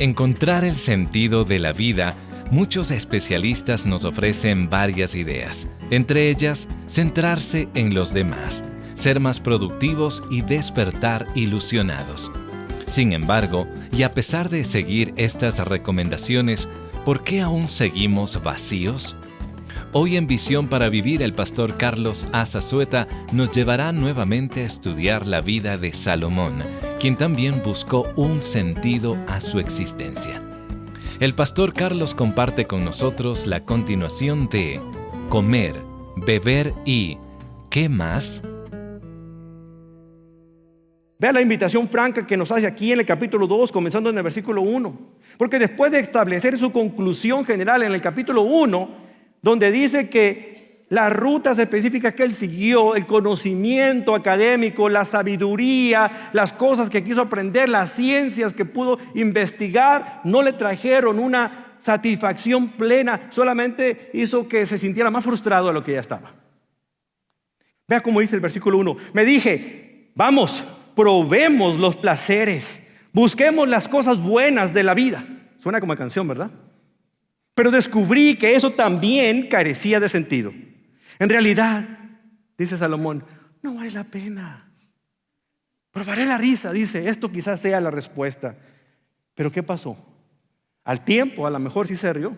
encontrar el sentido de la vida, muchos especialistas nos ofrecen varias ideas. Entre ellas, centrarse en los demás, ser más productivos y despertar ilusionados. Sin embargo, y a pesar de seguir estas recomendaciones, ¿por qué aún seguimos vacíos? Hoy en Visión para Vivir, el pastor Carlos A. Zazueta nos llevará nuevamente a estudiar la vida de Salomón, quien también buscó un sentido a su existencia. El pastor Carlos comparte con nosotros la continuación de Comer, Beber y ¿qué más? Vea la invitación franca que nos hace aquí en el capítulo 2, comenzando en el versículo 1. Porque después de establecer su conclusión general en el capítulo 1, donde dice que las rutas específicas que él siguió, el conocimiento académico, la sabiduría, las cosas que quiso aprender, las ciencias que pudo investigar, no le trajeron una satisfacción plena, solamente hizo que se sintiera más frustrado de lo que ya estaba. Vea cómo dice el versículo 1. Me dije, vamos, probemos los placeres, busquemos las cosas buenas de la vida. Suena como canción, ¿verdad? Pero descubrí que eso también carecía de sentido. En realidad, dice Salomón, no vale la pena. Probaré la risa, dice, esto quizás sea la respuesta. Pero ¿qué pasó? Al tiempo, a lo mejor sí se rió.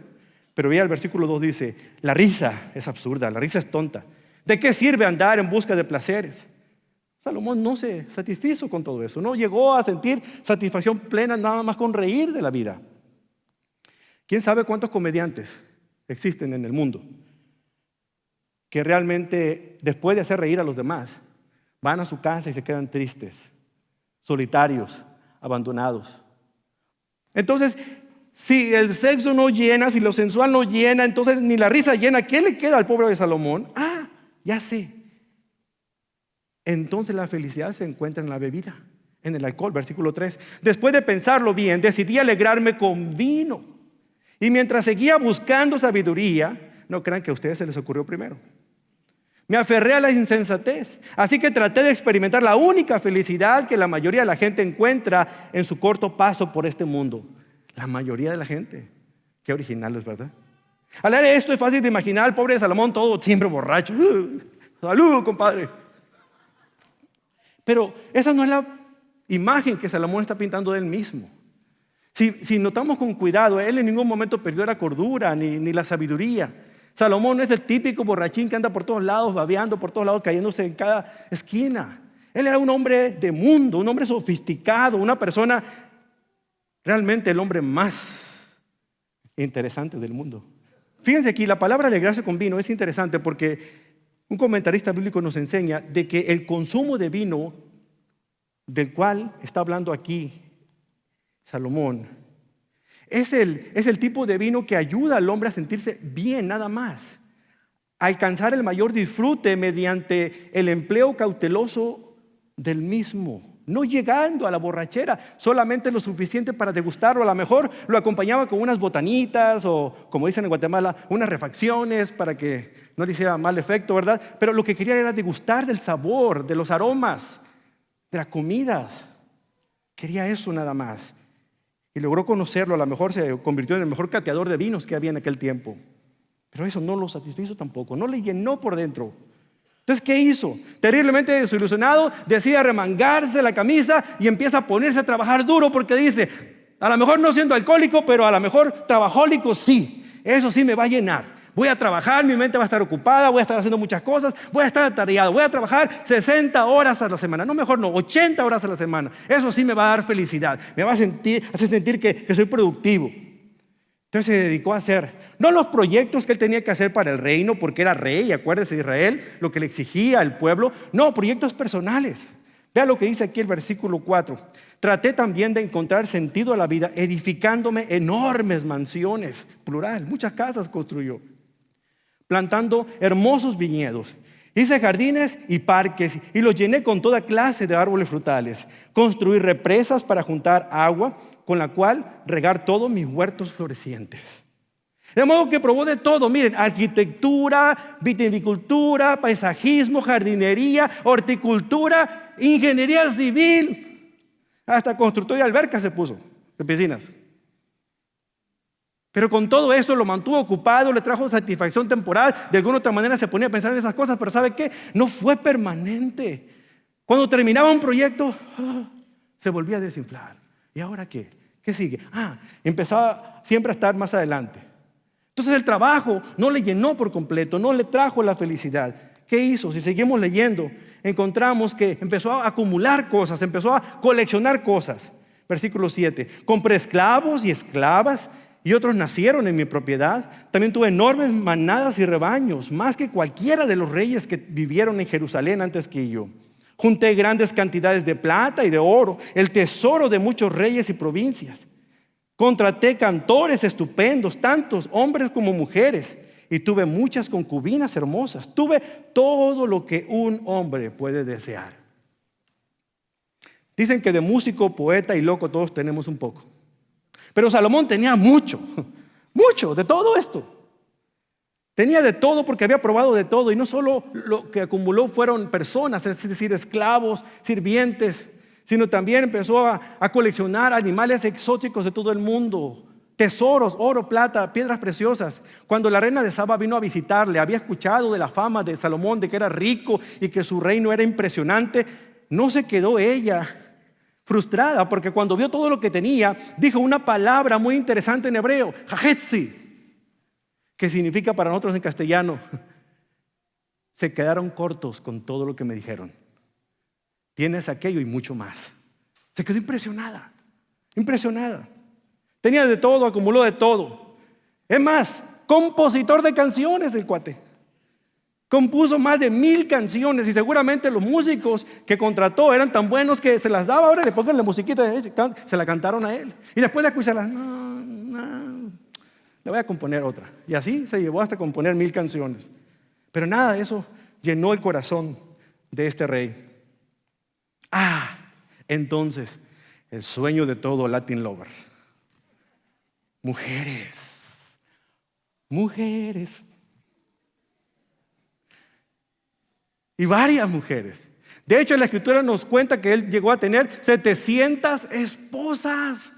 Pero ya el versículo 2 dice, la risa es absurda, la risa es tonta. ¿De qué sirve andar en busca de placeres? Salomón no se satisfizo con todo eso. No llegó a sentir satisfacción plena nada más con reír de la vida. ¿Quién sabe cuántos comediantes existen en el mundo que realmente, después de hacer reír a los demás, van a su casa y se quedan tristes, solitarios, abandonados? Entonces, si el sexo no llena, si lo sensual no llena, entonces ni la risa llena, ¿qué le queda al pobre de Salomón? Ya sé. Entonces la felicidad se encuentra en la bebida, en el alcohol, versículo 3. Después de pensarlo bien, decidí alegrarme con vino. Y mientras seguía buscando sabiduría, no crean que a ustedes se les ocurrió primero. Me aferré a la insensatez. Así que traté de experimentar la única felicidad que la mayoría de la gente encuentra en su corto paso por este mundo. La mayoría de la gente. Qué originales, ¿verdad? Al leer esto es fácil de imaginar al pobre Salomón todo siempre borracho. ¡Salud, compadre! Pero esa no es la imagen que Salomón está pintando de él mismo. Si notamos con cuidado, él en ningún momento perdió la cordura ni la sabiduría. Salomón no es el típico borrachín que anda por todos lados, babeando por todos lados, cayéndose en cada esquina. Él era un hombre de mundo, un hombre sofisticado, una persona, realmente el hombre más interesante del mundo. Fíjense aquí, la palabra alegrarse con vino es interesante porque un comentarista bíblico nos enseña de que el consumo de vino del cual está hablando aquí Salomón es el tipo de vino que ayuda al hombre a sentirse bien nada más, a alcanzar el mayor disfrute mediante el empleo cauteloso del mismo, no llegando a la borrachera, solamente lo suficiente para degustarlo. A lo mejor lo acompañaba con unas botanitas o, como dicen en Guatemala, unas refacciones para que no le hiciera mal efecto, ¿verdad? Pero lo que quería era degustar del sabor, de los aromas, de las comidas. Quería eso nada más. Y logró conocerlo, a lo mejor se convirtió en el mejor cateador de vinos que había en aquel tiempo. Pero eso no lo satisfizo tampoco, no le llenó por dentro. Entonces, ¿qué hizo? Terriblemente desilusionado, decide remangarse la camisa y empieza a ponerse a trabajar duro porque dice, a lo mejor no siendo alcohólico, pero a lo mejor trabajólico sí. Eso sí me va a llenar. Voy a trabajar, mi mente va a estar ocupada, voy a estar haciendo muchas cosas, voy a estar atareado, voy a trabajar 60 horas a la semana, no mejor no, 80 horas a la semana. Eso sí me va a dar felicidad, me va a hacer sentir que soy productivo. Entonces se dedicó a hacer, no los proyectos que él tenía que hacer para el reino, porque era rey, acuérdese de Israel, lo que le exigía al pueblo, no, proyectos personales. Vea lo que dice aquí el versículo 4. Traté también de encontrar sentido a la vida, edificándome enormes mansiones, plural, muchas casas construyó, plantando hermosos viñedos. Hice jardines y parques y los llené con toda clase de árboles frutales. Construí represas para juntar agua, con la cual regar todos mis huertos florecientes. De modo que probó de todo, miren, arquitectura, vitivinicultura, paisajismo, jardinería, horticultura, ingeniería civil, hasta constructor de albercas se puso, de piscinas. Pero con todo esto lo mantuvo ocupado, le trajo satisfacción temporal, de alguna otra manera se ponía a pensar en esas cosas, pero ¿sabe qué? No fue permanente. Cuando terminaba un proyecto, se volvía a desinflar. ¿Y ahora qué? ¿Qué sigue? Empezaba siempre a estar más adelante. Entonces el trabajo no le llenó por completo, no le trajo la felicidad. ¿Qué hizo? Si seguimos leyendo, encontramos que empezó a acumular cosas, empezó a coleccionar cosas. Versículo 7. Compré esclavos y esclavas y otros nacieron en mi propiedad. También tuve enormes manadas y rebaños, más que cualquiera de los reyes que vivieron en Jerusalén antes que yo. Junté grandes cantidades de plata y de oro, el tesoro de muchos reyes y provincias. Contraté cantores estupendos, tantos hombres como mujeres, y tuve muchas concubinas hermosas. Tuve todo lo que un hombre puede desear. Dicen que de músico, poeta y loco todos tenemos un poco. Pero Salomón tenía mucho, mucho de todo esto. Tenía de todo porque había probado de todo, y no solo lo que acumuló fueron personas, es decir, esclavos, sirvientes, sino también empezó a coleccionar animales exóticos de todo el mundo, tesoros, oro, plata, piedras preciosas. Cuando la reina de Saba vino a visitarle, había escuchado de la fama de Salomón, de que era rico y que su reino era impresionante. No se quedó ella frustrada, porque cuando vio todo lo que tenía, dijo una palabra muy interesante en hebreo, jahetzi, que significa para nosotros en castellano, se quedaron cortos con todo lo que me dijeron. Tienes aquello y mucho más. Se quedó impresionada, impresionada. Tenía de todo, acumuló de todo. Es más, compositor de canciones el cuate. Compuso más de 1000 canciones y seguramente los músicos que contrató eran tan buenos que se las daba, ahora le pongan la musiquita, se la cantaron a él. Y después de escucharlas, le voy a componer otra. Y así se llevó hasta componer 1000 canciones. Pero nada de eso llenó el corazón de este rey. Entonces, el sueño de todo Latin lover. Mujeres. Mujeres. Y varias mujeres. De hecho, la Escritura nos cuenta que él llegó a tener 700 esposas.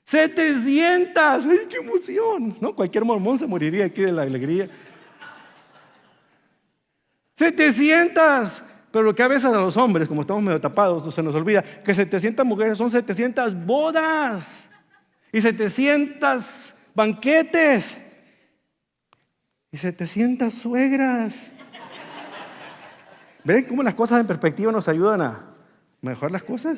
700. ¡Ay, qué emoción! ¿No? Cualquier mormón se moriría aquí de la alegría. 700. Pero lo que a veces a los hombres, como estamos medio tapados, se nos olvida que 700 mujeres son 700 bodas y 700 banquetes y 700 suegras. ¿Ven cómo las cosas en perspectiva nos ayudan a mejorar las cosas?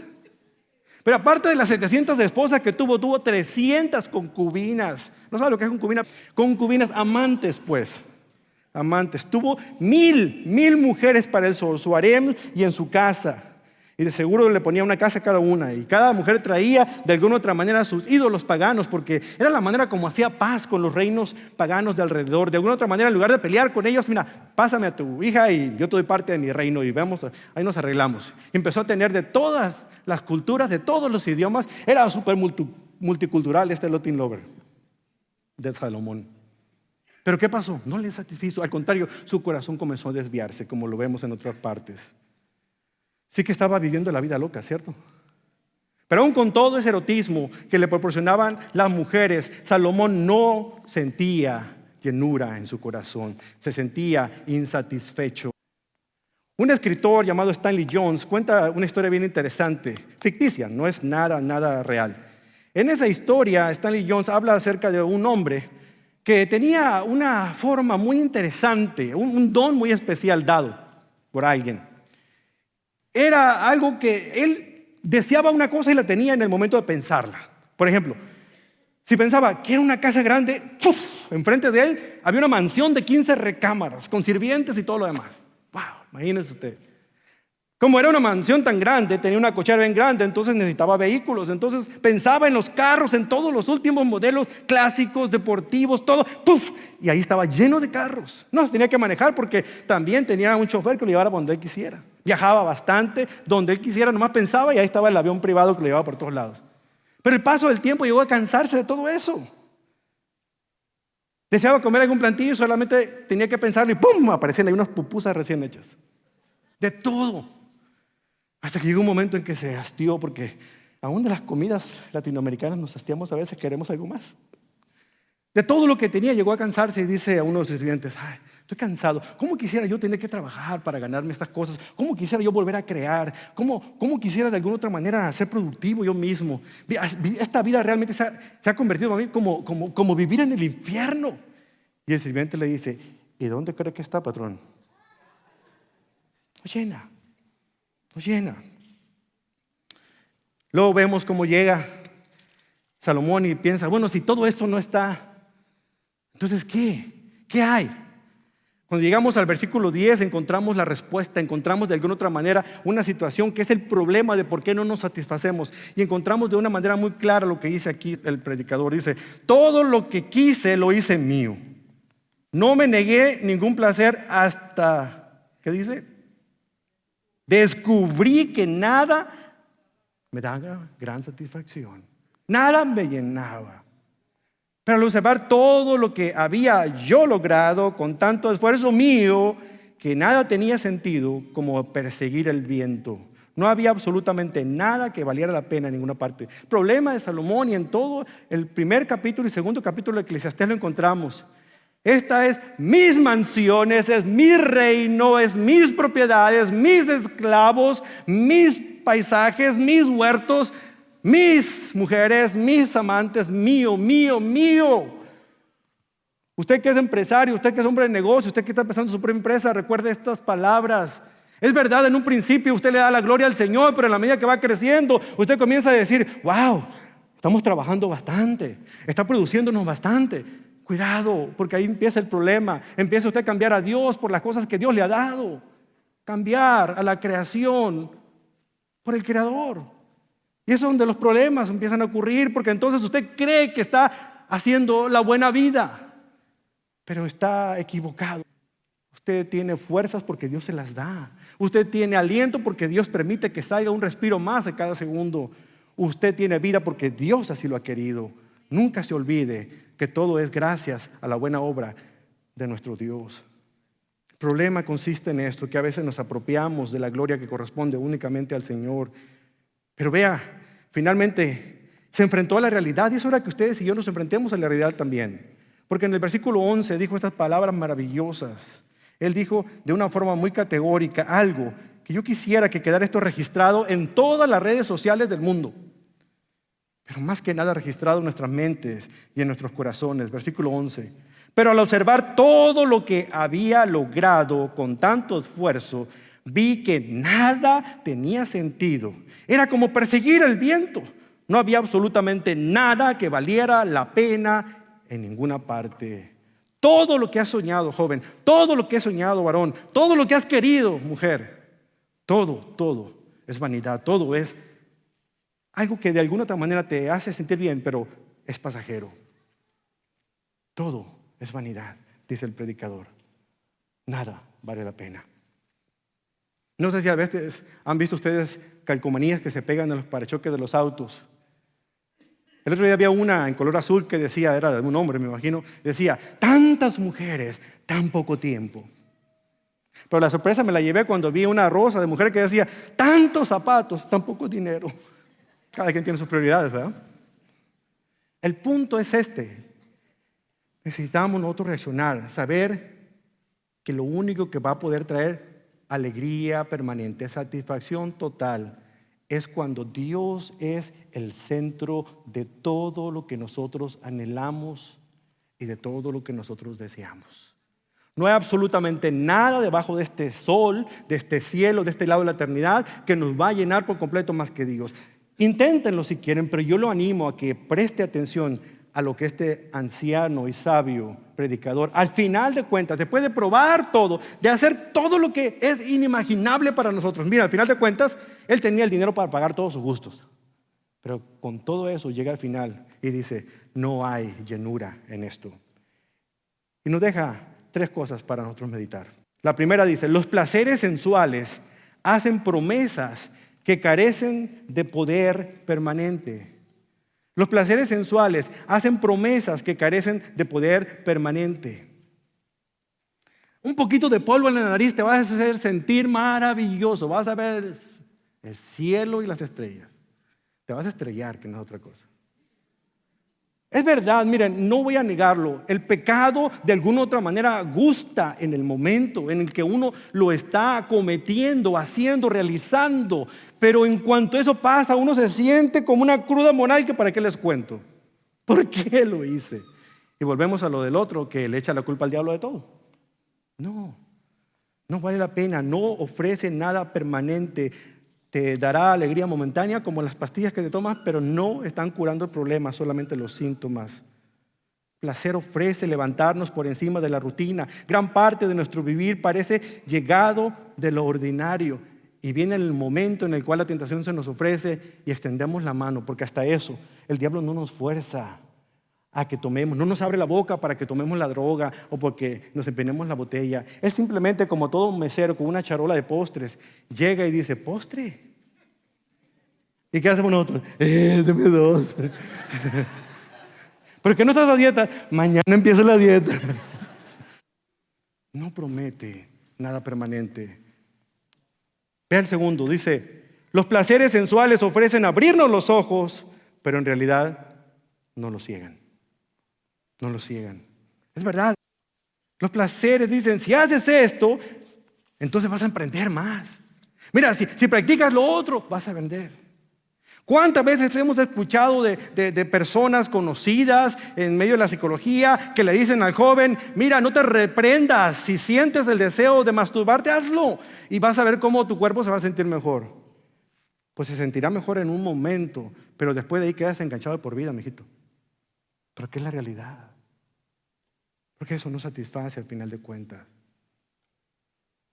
Pero aparte de las 700 esposas que tuvo 300 concubinas. ¿No sabe lo que es concubina? Concubinas, amantes pues. Amantes. Tuvo 1000 mujeres para él solo, su harem y en su casa. Y de seguro le ponía una casa a cada una. Y cada mujer traía de alguna otra manera a sus ídolos paganos, porque era la manera como hacía paz con los reinos paganos de alrededor. De alguna otra manera, en lugar de pelear con ellos, mira, pásame a tu hija y yo te doy parte de mi reino y vemos, ahí nos arreglamos. Empezó a tener de todas las culturas, de todos los idiomas. Era súper multicultural este Latin lover de Salomón. Pero ¿qué pasó? No le satisfizo. Al contrario, su corazón comenzó a desviarse, como lo vemos en otras partes. Sí que estaba viviendo la vida loca, ¿cierto? Pero aún con todo ese erotismo que le proporcionaban las mujeres, Salomón no sentía llenura en su corazón. Se sentía insatisfecho. Un escritor llamado Stanley Jones cuenta una historia bien interesante, ficticia, no es nada real. En esa historia, Stanley Jones habla acerca de un hombre que tenía una forma muy interesante, un don muy especial dado por alguien. Era algo que él deseaba una cosa y la tenía en el momento de pensarla. Por ejemplo, si pensaba, quiero una casa grande, ¡puf! Enfrente de él había una mansión de 15 recámaras, con sirvientes y todo lo demás. ¡Wow! Imagínense usted. Como era una mansión tan grande, tenía una cochera bien grande, entonces necesitaba vehículos. Entonces pensaba en los carros, en todos los últimos modelos clásicos, deportivos, todo. ¡Puf! Y ahí estaba lleno de carros. No, tenía que manejar porque también tenía un chofer que lo llevara donde él quisiera. Viajaba bastante, donde él quisiera, nomás pensaba y ahí estaba el avión privado que lo llevaba por todos lados. Pero el paso del tiempo llegó a cansarse de todo eso. Deseaba comer algún platillo y solamente tenía que pensarlo y ¡pum! Aparecían ahí unas pupusas recién hechas. De todo. Hasta que llegó un momento en que se hastió, porque aún de las comidas latinoamericanas nos hastiamos a veces, queremos algo más. De todo lo que tenía llegó a cansarse y dice a uno de sus sirvientes, "Ay, estoy cansado. ¿Cómo quisiera yo tener que trabajar para ganarme estas cosas? ¿Cómo quisiera yo volver a crear? ¿Cómo quisiera de alguna otra manera ser productivo yo mismo? Esta vida realmente se ha convertido para mí como vivir en el infierno". Y el sirviente le dice, "¿Y dónde cree que está, patrón?" No llena, no llena. Luego vemos cómo llega Salomón y piensa, bueno, si todo esto no está, entonces ¿qué hay? Cuando llegamos al versículo 10 encontramos la respuesta, encontramos de alguna otra manera una situación que es el problema de por qué no nos satisfacemos. Y encontramos de una manera muy clara lo que dice aquí el predicador. Dice, todo lo que quise lo hice mío. No me negué ningún placer hasta, ¿qué dice? Descubrí que nada me daba gran satisfacción. Nada me llenaba. Pero al observar todo lo que había yo logrado con tanto esfuerzo mío, que nada tenía sentido como perseguir el viento. No había absolutamente nada que valiera la pena en ninguna parte. El problema de Salomón, y en todo el primer capítulo y segundo capítulo de Eclesiastés lo encontramos. Esta es mis mansiones, es mi reino, es mis propiedades, mis esclavos, mis paisajes, mis huertos, mis mujeres, mis amantes, mío, mío, mío. Usted que es empresario, usted que es hombre de negocio, usted que está empezando su propia empresa, recuerde estas palabras. Es verdad, en un principio usted le da la gloria al Señor, pero en la medida que va creciendo, usted comienza a decir, wow, estamos trabajando bastante, está produciéndonos bastante. Cuidado, porque ahí empieza el problema. Empieza usted a cambiar a Dios por las cosas que Dios le ha dado. Cambiar a la creación por el Creador. Y eso es donde los problemas empiezan a ocurrir, porque entonces usted cree que está haciendo la buena vida, pero está equivocado. Usted tiene fuerzas porque Dios se las da. Usted tiene aliento porque Dios permite que salga un respiro más de cada segundo. Usted tiene vida porque Dios así lo ha querido. Nunca se olvide que todo es gracias a la buena obra de nuestro Dios. El problema consiste en esto, que a veces nos apropiamos de la gloria que corresponde únicamente al Señor. Pero vea, finalmente se enfrentó a la realidad, y es hora que ustedes y yo nos enfrentemos a la realidad también. Porque en el versículo 11 dijo estas palabras maravillosas. Él dijo de una forma muy categórica algo que yo quisiera que quedara esto registrado en todas las redes sociales del mundo. Pero más que nada registrado en nuestras mentes y en nuestros corazones. Versículo 11. Pero al observar todo lo que había logrado con tanto esfuerzo, vi que nada tenía sentido. Era como perseguir el viento. No había absolutamente nada que valiera la pena en ninguna parte. Todo lo que has soñado, joven, todo lo que has soñado, varón, todo lo que has querido, mujer, todo es vanidad, todo es algo que de alguna otra manera te hace sentir bien, pero es pasajero. Todo es vanidad, dice el predicador. Nada vale la pena. No sé si a veces han visto ustedes calcomanías que se pegan en los parachoques de los autos. El otro día había una en color azul que decía, era de un hombre me imagino, decía, tantas mujeres, tan poco tiempo. Pero la sorpresa me la llevé cuando vi una rosa de mujer que decía, tantos zapatos, tan poco dinero. Cada quien tiene sus prioridades, ¿verdad? El punto es este. Necesitamos nosotros reaccionar, saber que lo único que va a poder traer alegría permanente, satisfacción total, es cuando Dios es el centro de todo lo que nosotros anhelamos y de todo lo que nosotros deseamos. No hay absolutamente nada debajo de este sol, de este cielo, de este lado de la eternidad que nos va a llenar por completo más que Dios. Inténtenlo si quieren, pero yo lo animo a que preste atención a lo que este anciano y sabio predicador, al final de cuentas, después de probar todo, de hacer todo lo que es inimaginable para nosotros. Mira, al final de cuentas, él tenía el dinero para pagar todos sus gustos. Pero con todo eso llega al final y dice, no hay llenura en esto. Y nos deja 3 cosas para nosotros meditar. La primera dice, los placeres sensuales hacen promesas que carecen de poder permanente. Los placeres sensuales hacen promesas que carecen de poder permanente. Un poquito de polvo en la nariz te vas a hacer sentir maravilloso. Vas a ver el cielo y las estrellas. Te vas a estrellar, que no es otra cosa. Es verdad, miren, no voy a negarlo. El pecado de alguna u otra manera gusta en el momento en el que uno lo está cometiendo, haciendo, realizando. Pero en cuanto eso pasa, uno se siente como una cruda moral que para qué les cuento. ¿Por qué lo hice? Y volvemos a lo del otro que le echa la culpa al diablo de todo. No, no vale la pena, no ofrece nada permanente. Te dará alegría momentánea como las pastillas que te tomas, pero no están curando el problema, solamente los síntomas. Placer ofrece levantarnos por encima de la rutina. Gran parte de nuestro vivir parece llegado de lo ordinario. Y viene el momento en el cual la tentación se nos ofrece y extendemos la mano, porque hasta eso el diablo no nos fuerza a que tomemos, no nos abre la boca para que tomemos la droga o porque nos empeñemos la botella. Él simplemente, como todo un mesero con una charola de postres, llega y dice, ¿postre? ¿Y qué hacemos nosotros? Deme dos. ¿Por qué no estás a dieta? Mañana empiezo la dieta. No promete nada permanente. Vea el segundo, dice, los placeres sensuales ofrecen abrirnos los ojos, pero en realidad no los ciegan. No los ciegan. Es verdad. Los placeres dicen, si haces esto, entonces vas a emprender más. Mira, si practicas lo otro, vas a vender. ¿Cuántas veces hemos escuchado de personas conocidas en medio de la psicología que le dicen al joven, mira, no te reprendas, si sientes el deseo de masturbarte, hazlo y vas a ver cómo tu cuerpo se va a sentir mejor? Pues se sentirá mejor en un momento, pero después de ahí quedas enganchado por vida, mijito. ¿Pero qué es la realidad? Porque eso no satisface al final de cuentas.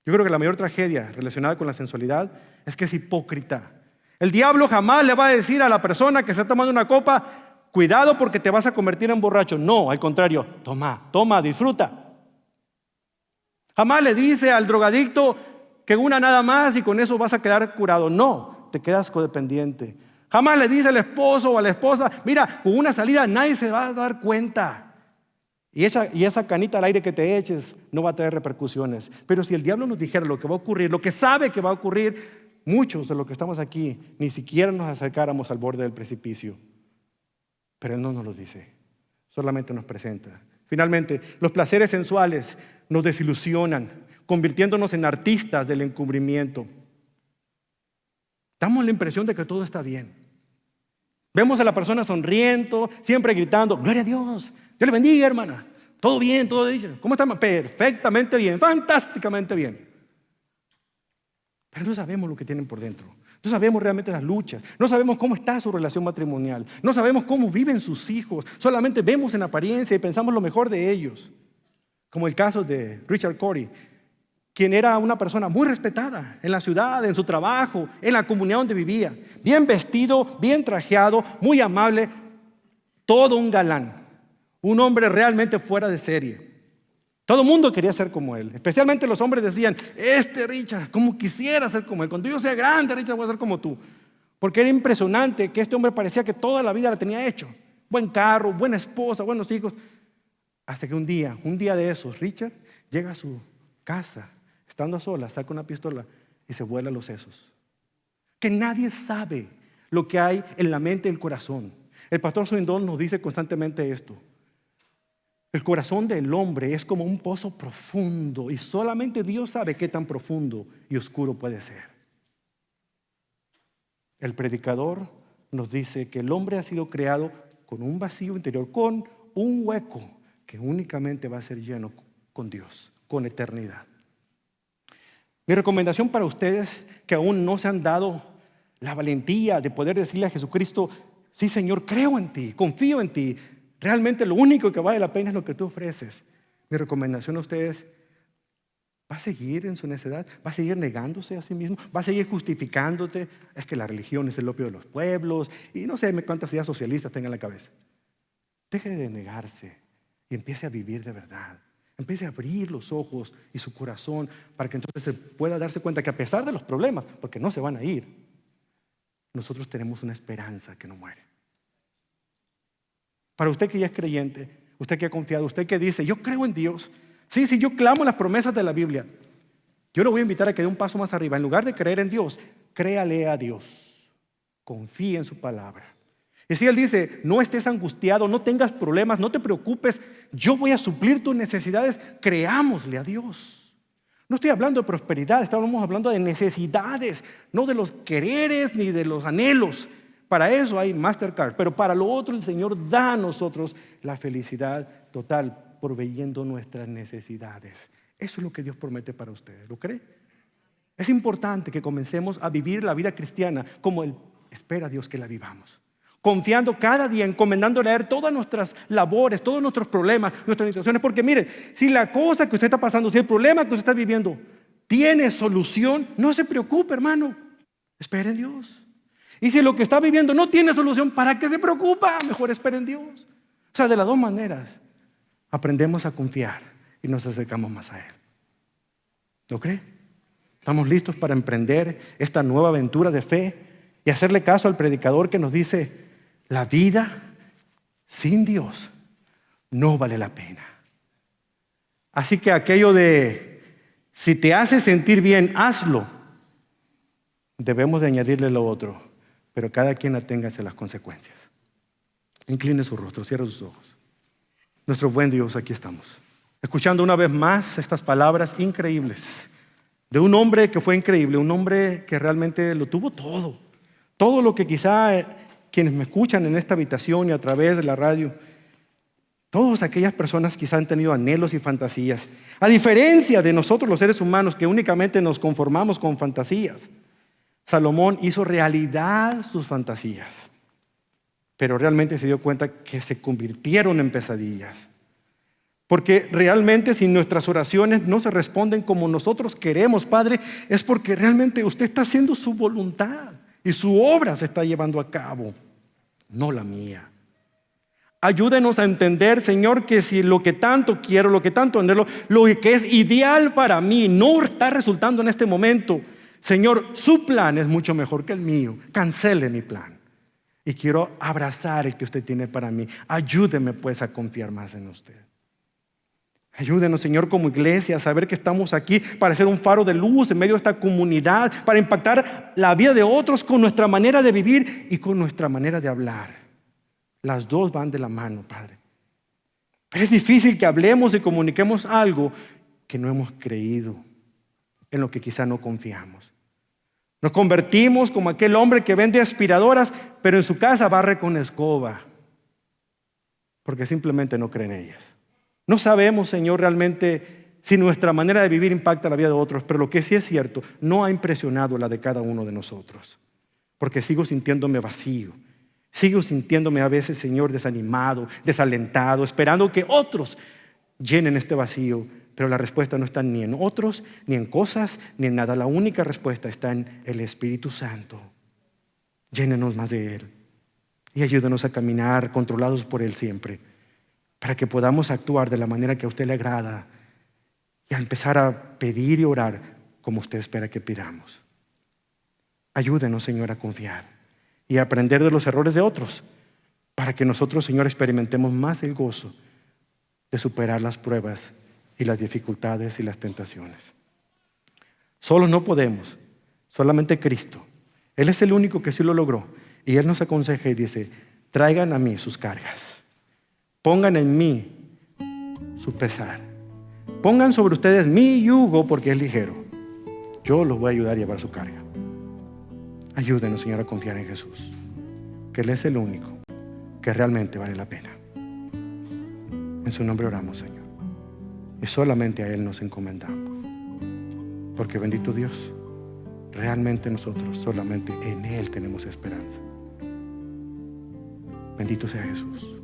Yo creo que la mayor tragedia relacionada con la sensualidad es que es hipócrita. El diablo jamás le va a decir a la persona que está tomando una copa, cuidado porque te vas a convertir en borracho. No, al contrario, toma, disfruta. Jamás le dice al drogadicto que una nada más y con eso vas a quedar curado. No, te quedas codependiente. Jamás le dice al esposo o a la esposa, mira, con una salida nadie se va a dar cuenta. Y esa canita al aire que te eches no va a tener repercusiones. Pero si el diablo nos dijera lo que va a ocurrir, lo que sabe que va a ocurrir, muchos de los que estamos aquí ni siquiera nos acercáramos al borde del precipicio. Pero Él no nos lo dice, solamente nos presenta. Finalmente, los placeres sensuales nos desilusionan, convirtiéndonos en artistas del encubrimiento. Damos la impresión de que todo está bien. Vemos a la persona sonriendo, siempre gritando, gloria a Dios, Dios le bendiga, hermana. Todo bien, todo bien. ¿Cómo está? Perfectamente bien, fantásticamente bien. Pero no sabemos lo que tienen por dentro. No sabemos realmente las luchas. No sabemos cómo está su relación matrimonial. No sabemos cómo viven sus hijos. Solamente vemos en apariencia y pensamos lo mejor de ellos. Como el caso de Richard Corey, quien era una persona muy respetada en la ciudad, en su trabajo, en la comunidad donde vivía. Bien vestido, bien trajeado, muy amable, todo un galán. Un hombre realmente fuera de serie. Todo el mundo quería ser como él. Especialmente los hombres decían, Richard, como quisiera ser como él. Cuando yo sea grande, Richard, voy a ser como tú. Porque era impresionante que este hombre parecía que toda la vida la tenía hecho. Buen carro, buena esposa, buenos hijos. Hasta que un día de esos, Richard llega a su casa, estando a solas, saca una pistola y se vuela los sesos. Que nadie sabe lo que hay en la mente y el corazón. El pastor Swindoll nos dice constantemente esto. El corazón del hombre es como un pozo profundo y solamente Dios sabe qué tan profundo y oscuro puede ser. El predicador nos dice que el hombre ha sido creado con un vacío interior, con un hueco que únicamente va a ser lleno con Dios, con eternidad. Mi recomendación para ustedes que aún no se han dado la valentía de poder decirle a Jesucristo, sí, Señor, creo en ti, confío en ti. Realmente lo único que vale la pena es lo que tú ofreces. Mi recomendación a ustedes, ¿va a seguir en su necedad? ¿Va a seguir negándose a sí mismo? ¿Va a seguir justificándote? Es que la religión es el opio de los pueblos y no sé cuántas ideas socialistas tenga en la cabeza. Deje de negarse y empiece a vivir de verdad. Empiece a abrir los ojos y su corazón para que entonces se pueda darse cuenta que a pesar de los problemas, porque no se van a ir, nosotros tenemos una esperanza que no muere. Para usted que ya es creyente, usted que ha confiado, usted que dice, yo creo en Dios. Sí, yo clamo las promesas de la Biblia. Yo lo voy a invitar a que dé un paso más arriba. En lugar de creer en Dios, créale a Dios. Confíe en su palabra. Y si Él dice, no estés angustiado, no tengas problemas, no te preocupes, yo voy a suplir tus necesidades, creámosle a Dios. No estoy hablando de prosperidad, estamos hablando de necesidades, no de los quereres ni de los anhelos. Para eso hay Mastercard, pero para lo otro el Señor da a nosotros la felicidad total, proveyendo nuestras necesidades. Eso es lo que Dios promete para ustedes, ¿lo cree? Es importante que comencemos a vivir la vida cristiana como Él espera a Dios que la vivamos. Confiando cada día, encomendándole a Él todas nuestras labores, todos nuestros problemas, nuestras situaciones. Porque mire, si la cosa que usted está pasando, si el problema que usted está viviendo tiene solución, no se preocupe, hermano. Espere en Dios. Y si lo que está viviendo no tiene solución, ¿para qué se preocupa? Mejor espere en Dios. O sea, de las dos maneras, aprendemos a confiar y nos acercamos más a Él. ¿Lo cree? Estamos listos para emprender esta nueva aventura de fe y hacerle caso al predicador que nos dice, la vida sin Dios no vale la pena. Así que aquello de, si te hace sentir bien, hazlo. Debemos de añadirle lo otro, pero cada quien aténgase a las consecuencias. Incline su rostro, cierre sus ojos. Nuestro buen Dios, aquí estamos, escuchando una vez más estas palabras increíbles de un hombre que fue increíble, un hombre que realmente lo tuvo todo. Todo lo que quizá quienes me escuchan en esta habitación y a través de la radio, todas aquellas personas quizá han tenido anhelos y fantasías. A diferencia de nosotros los seres humanos que únicamente nos conformamos con fantasías, Salomón hizo realidad sus fantasías, pero realmente se dio cuenta que se convirtieron en pesadillas. Porque realmente si nuestras oraciones no se responden como nosotros queremos, Padre, es porque realmente usted está haciendo su voluntad y su obra se está llevando a cabo, no la mía. Ayúdenos a entender, Señor, que si lo que tanto quiero, lo que tanto anhelo, lo que es ideal para mí no está resultando en este momento, Señor, su plan es mucho mejor que el mío. Cancele mi plan. Y quiero abrazar el que usted tiene para mí. Ayúdeme pues a confiar más en usted. Ayúdenos, Señor, como iglesia, a saber que estamos aquí para ser un faro de luz en medio de esta comunidad, para impactar la vida de otros con nuestra manera de vivir y con nuestra manera de hablar. Las dos van de la mano, Padre. Pero es difícil que hablemos y comuniquemos algo que no hemos creído, en lo que quizá no confiamos. Nos convertimos como aquel hombre que vende aspiradoras, pero en su casa barre con escoba, porque simplemente no cree en ellas. No sabemos, Señor, realmente si nuestra manera de vivir impacta la vida de otros, pero lo que sí es cierto, no ha impresionado la de cada uno de nosotros, porque sigo sintiéndome vacío, sigo sintiéndome a veces, Señor, desanimado, desalentado, esperando que otros llenen este vacío, pero la respuesta no está ni en otros, ni en cosas, ni en nada. La única respuesta está en el Espíritu Santo. Llénenos más de Él y ayúdanos a caminar controlados por Él siempre, para que podamos actuar de la manera que a usted le agrada y a empezar a pedir y orar como usted espera que pidamos. Ayúdenos, Señor, a confiar y a aprender de los errores de otros, para que nosotros, Señor, experimentemos más el gozo de superar las pruebas y las dificultades y las tentaciones. Solos no podemos, solamente Cristo. Él es el único que sí lo logró. Y Él nos aconseja y dice, traigan a mí sus cargas. Pongan en mí su pesar. Pongan sobre ustedes mi yugo porque es ligero. Yo los voy a ayudar a llevar su carga. Ayúdenos, Señor, a confiar en Jesús, que Él es el único que realmente vale la pena. En su nombre oramos, Señor. Y solamente a Él nos encomendamos. Porque bendito Dios, realmente nosotros solamente en Él tenemos esperanza. Bendito sea Jesús.